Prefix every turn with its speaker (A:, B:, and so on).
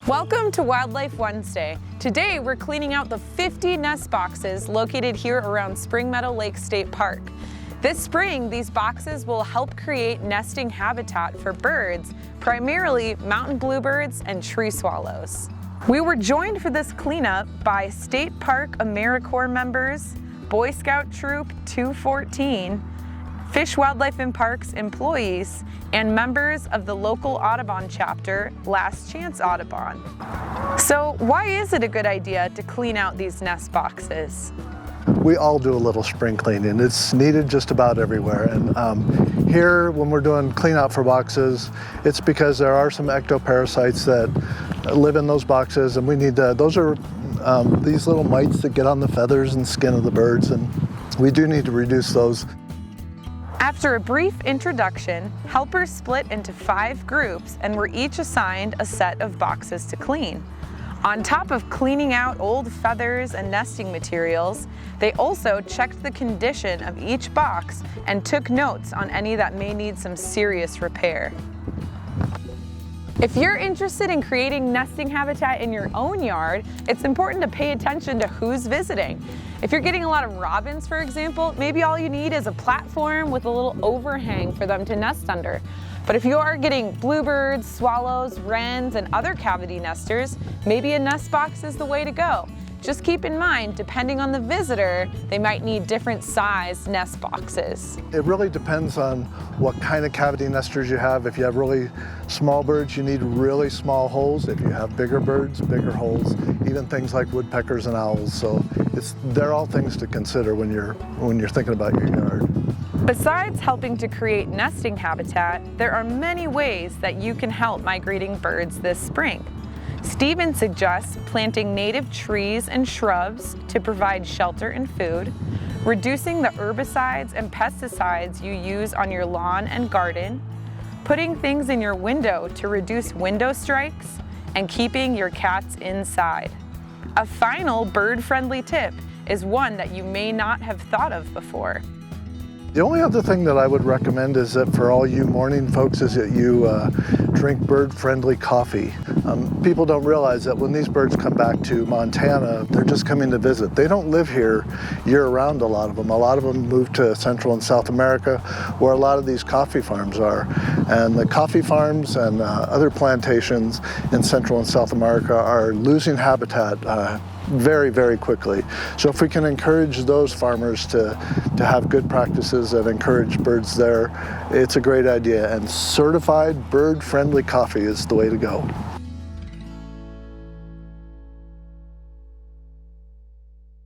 A: Welcome to Wildlife Wednesday. Today we're cleaning out the 50 nest boxes located here around Spring Meadow Lake State Park. This spring, these boxes will help create nesting habitat for birds, primarily mountain bluebirds and tree swallows. We were joined for this cleanup by State Park AmeriCorps members, Boy Scout Troop 214, Fish, Wildlife and Parks employees, and members of the local Audubon chapter, Last Chance Audubon. So why is it a good idea to clean out these nest boxes?
B: We all do a little spring cleaning. It's needed just about everywhere. And here, when we're doing clean out for boxes, it's because there are some ectoparasites that live in those boxes, and we need to, those are these little mites that get on the feathers and skin of the birds, and we do need to reduce those.
A: After a brief introduction, helpers split into 5 groups and were each assigned a set of boxes to clean. On top of cleaning out old feathers and nesting materials, they also checked the condition of each box and took notes on any that may need some serious repair. If you're interested in creating nesting habitat in your own yard, it's important to pay attention to who's visiting. If you're getting a lot of robins, for example, maybe all you need is a platform with a little overhang for them to nest under. But if you are getting bluebirds, swallows, wrens, and other cavity nesters, maybe a nest box is the way to go. Just keep in mind, depending on the visitor, they might need different size nest boxes.
B: It really depends on what kind of cavity nesters you have. If you have really small birds, you need really small holes. If you have bigger birds, bigger holes, even things like woodpeckers and owls. So they're all things to consider when you're thinking about your yard.
A: Besides helping to create nesting habitat, there are many ways that you can help migrating birds this spring. Stephen suggests planting native trees and shrubs to provide shelter and food, reducing the herbicides and pesticides you use on your lawn and garden, putting things in your window to reduce window strikes, and keeping your cats inside. A final bird-friendly tip is one that you may not have thought of before.
B: The only other thing that I would recommend is that for all you morning folks is that you drink bird-friendly coffee. People don't realize that when these birds come back to Montana, they're just coming to visit. They don't live here year-round, a lot of them. A lot of them move to Central and South America, where a lot of these coffee farms are. And the coffee farms and other plantations in Central and South America are losing habitat very, very quickly. So if we can encourage those farmers to have good practices that encourage birds there, it's a great idea. And certified bird-friendly coffee is the way to go.